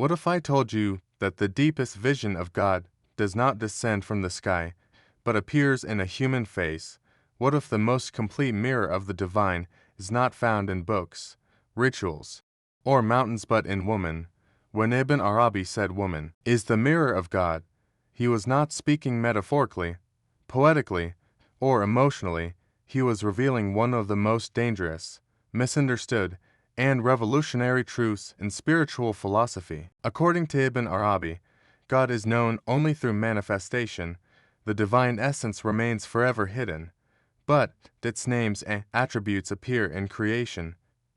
What if I told you that the deepest vision of God does not descend from the sky, but appears in a human face? What if the most complete mirror of the divine is not found in books, rituals, or mountains but in woman? When Ibn Arabi said woman is the mirror of God, he was not speaking metaphorically, poetically, or emotionally. He was revealing one of the most dangerous, misunderstood, and revolutionary truths in spiritual philosophy. According to Ibn Arabi, God is known only through manifestation. The divine essence remains forever hidden, but its names and attributes appear in creation.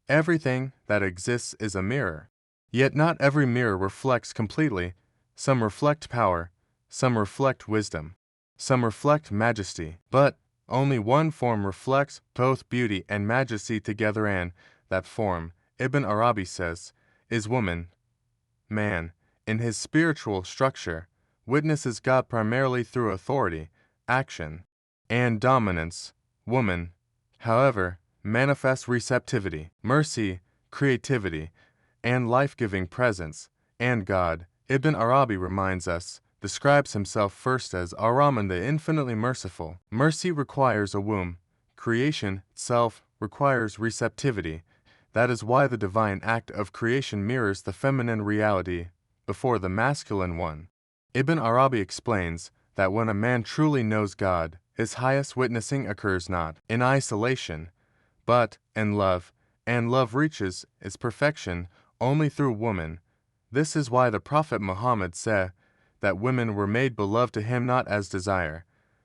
Everything that exists is a mirror. Yet not every mirror reflects completely. Some reflect power, some reflect wisdom, some reflect majesty, but only one form reflects both beauty and majesty together, and that form, Ibn Arabi says, is woman. Man, in his spiritual structure, witnesses God primarily through authority, action, and dominance. Woman, however, manifests receptivity, mercy, creativity, and life-giving presence. And God, Ibn Arabi reminds us, describes himself first as Ar-Rahman, the infinitely merciful. Mercy requires a womb. Creation itself requires receptivity. That is why the divine act of creation mirrors the feminine reality before the masculine one. Ibn Arabi explains that when a man truly knows God, his highest witnessing occurs not in isolation, but in love, and love reaches its perfection only through woman. This is why the Prophet Muhammad said that women were made beloved to him not as desire,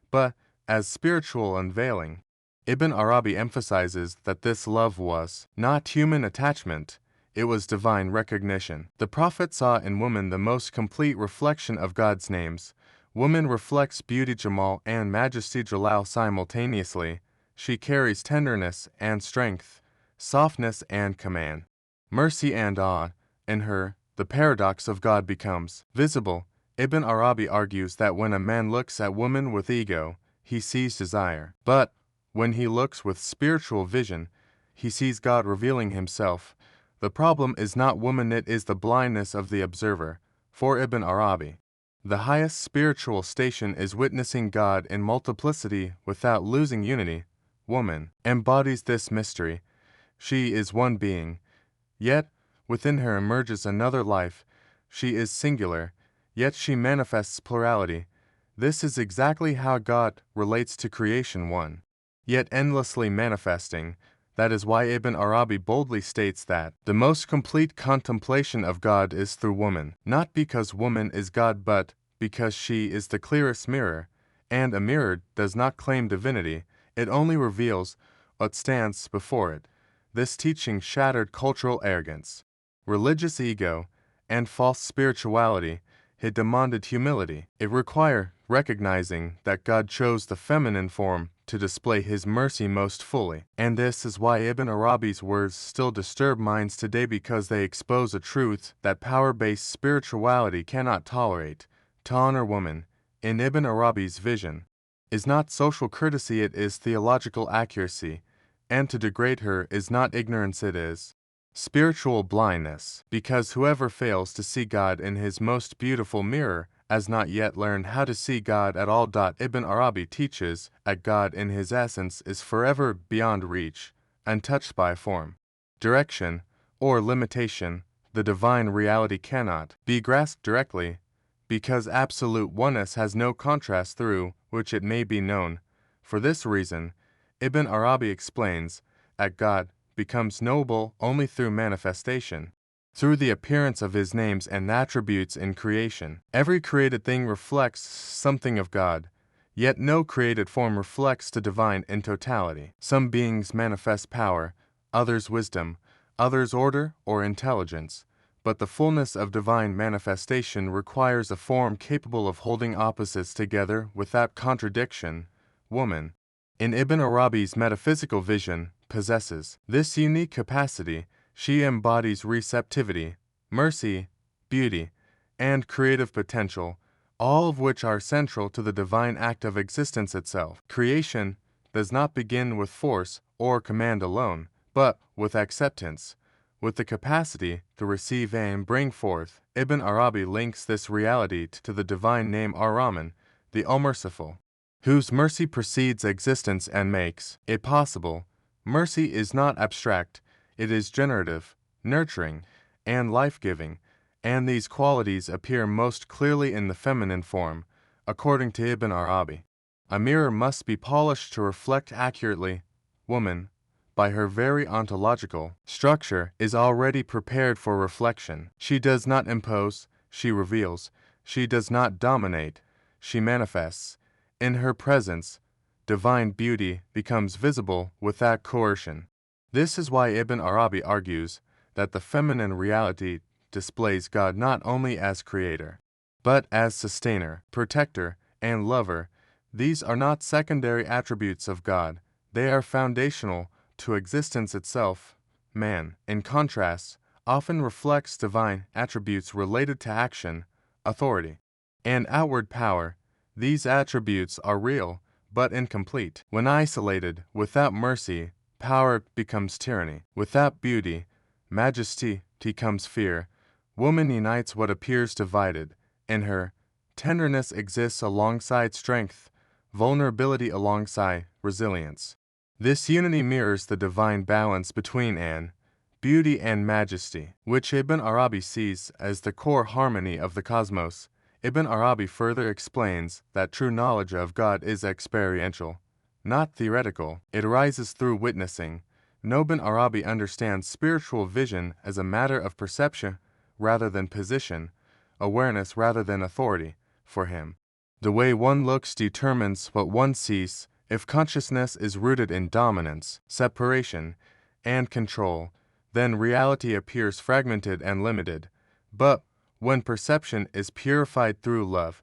but as spiritual unveiling. Ibn Arabi emphasizes that this love was not human attachment, it was divine recognition. The Prophet saw in woman the most complete reflection of God's names. Woman reflects beauty Jamal and majesty Jalal simultaneously. She carries tenderness and strength, softness and command, mercy and awe. In her, the paradox of God becomes visible. Ibn Arabi argues that when a man looks at woman with ego, he sees desire. But when he looks with spiritual vision, he sees God revealing himself. The problem is not woman, it is the blindness of the observer. For Ibn Arabi, the highest spiritual station is witnessing God in multiplicity without losing unity. Woman embodies this mystery. She is one being, yet within her emerges another life. She is singular, yet she manifests plurality. This is exactly how God relates to creation, one, yet endlessly manifesting. That is why Ibn Arabi boldly states that the most complete contemplation of God is through woman, not because woman is God but because she is the clearest mirror, and a mirror does not claim divinity, it only reveals what stands before it. This teaching shattered cultural arrogance, religious ego, and false spirituality. It demanded humility. It required recognizing that God chose the feminine form to display his mercy most fully. And this is why Ibn Arabi's words still disturb minds today, because they expose a truth that power-based spirituality cannot tolerate. To honor woman, in Ibn Arabi's vision, is not social courtesy, it is theological accuracy, and to degrade her is not ignorance, it is spiritual blindness, because whoever fails to see God in his most beautiful mirror has not yet learned how to see God at all. Ibn Arabi teaches that God in his essence is forever beyond reach, untouched by form, direction, or limitation. The divine reality cannot be grasped directly, because absolute oneness has no contrast through which it may be known. For this reason, Ibn Arabi explains that God becomes knowable only through manifestation, through the appearance of his names and attributes in creation. Every created thing reflects something of God, yet no created form reflects the divine in totality. Some beings manifest power, others wisdom, others order or intelligence, but the fullness of divine manifestation requires a form capable of holding opposites together without contradiction. Woman, in Ibn Arabi's metaphysical vision, possesses this unique capacity. She embodies receptivity, mercy, beauty, and creative potential, all of which are central to the divine act of existence itself. Creation does not begin with force or command alone, but with acceptance. with the capacity to receive and bring forth. Ibn Arabi links this reality to the divine name Ar-Rahman, the All-Merciful, whose mercy precedes existence and makes it possible. Mercy is not abstract, it is generative, nurturing, and life-giving, and these qualities appear most clearly in the feminine form, according to Ibn Arabi. A mirror must be polished to reflect accurately. Woman, by her very ontological structure, is already prepared for reflection. She does not impose, she reveals. She does not dominate, she manifests. In her presence, divine beauty becomes visible without coercion. This is why Ibn Arabi argues that the feminine reality displays God not only as creator, but as sustainer, protector, and lover. These are not secondary attributes of God, they are foundational to existence itself. Man, in contrast, often reflects divine attributes related to action, authority, and outward power. These attributes are real, but incomplete. When isolated, without mercy, power becomes tyranny. Without beauty, majesty becomes fear. Woman unites what appears divided. In her, tenderness exists alongside strength, vulnerability alongside resilience. This unity mirrors the divine balance between beauty and majesty, which Ibn Arabi sees as the core harmony of the cosmos. Ibn Arabi further explains that true knowledge of God is experiential, not theoretical. It arises through witnessing. Ibn Arabi understands spiritual vision as a matter of perception rather than position, awareness rather than authority. For him, the way one looks determines what one sees. If consciousness is rooted in dominance, separation, and control, then reality appears fragmented and limited. But when perception is purified through love,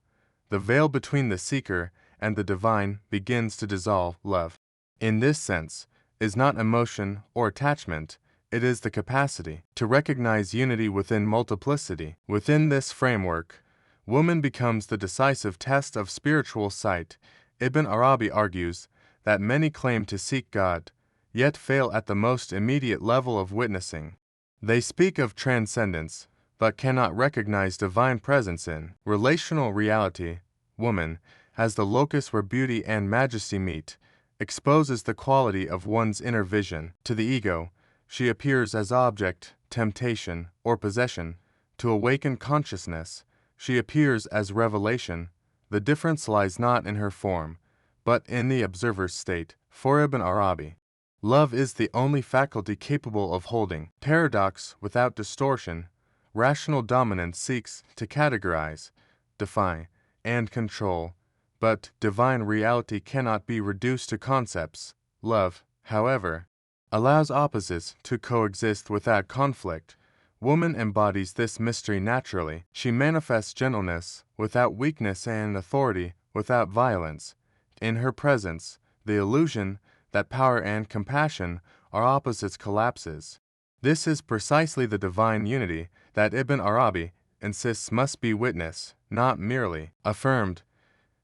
the veil between the seeker and the divine begins to dissolve. Love, in this sense, is not emotion or attachment, it is the capacity to recognize unity within multiplicity. Within this framework, woman becomes the decisive test of spiritual sight. Ibn Arabi argues that many claim to seek God, yet fail at the most immediate level of witnessing. They speak of transcendence, but cannot recognize divine presence in relational reality. Woman, as the locus where beauty and majesty meet, exposes the quality of one's inner vision. To the ego, she appears as object, temptation, or possession. To awakened consciousness, she appears as revelation. The difference lies not in her form, but in the observer's state. For Ibn Arabi, love is the only faculty capable of holding paradox without distortion. Rational dominance seeks to categorize, define, and control, but divine reality cannot be reduced to concepts. Love, however, allows opposites to coexist without conflict. Woman embodies this mystery naturally. She manifests gentleness without weakness and authority without violence. In her presence, the illusion that power and compassion are opposites collapses. This is precisely the divine unity that Ibn Arabi insists must be witnessed, not merely affirmed.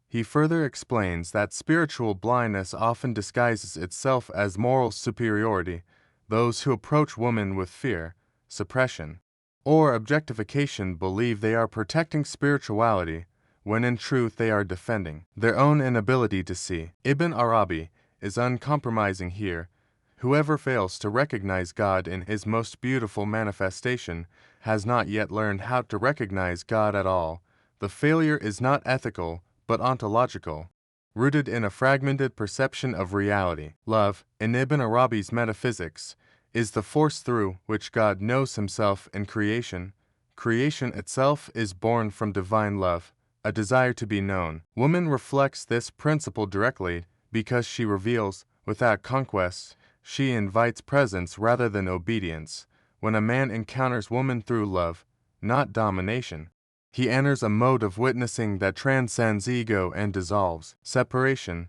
He further explains that spiritual blindness often disguises itself as moral superiority. Those who approach woman with fear, suppression, or objectification believe they are protecting spirituality, when in truth they are defending their own inability to see. Ibn Arabi is uncompromising here. Whoever fails to recognize God in his most beautiful manifestation has not yet learned how to recognize God at all. The failure is not ethical, but ontological, rooted in a fragmented perception of reality. Love, in Ibn Arabi's metaphysics, is the force through which God knows himself in creation. Creation itself is born from divine love, a desire to be known. Woman reflects this principle directly because she reveals, without conquest. She invites presence rather than obedience. When a man encounters woman through love, not domination, he enters a mode of witnessing that transcends ego and dissolves separation.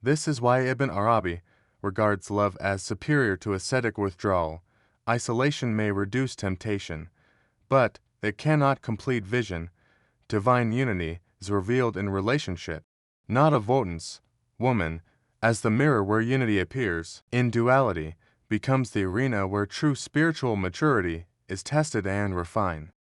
This is why Ibn Arabi regards love as superior to ascetic withdrawal. Isolation may reduce temptation, but it cannot complete vision. Divine unity is revealed in relationship, not avoidance. Woman, as the mirror where unity appears. In duality, becomes the arena where true spiritual maturity is tested and refined.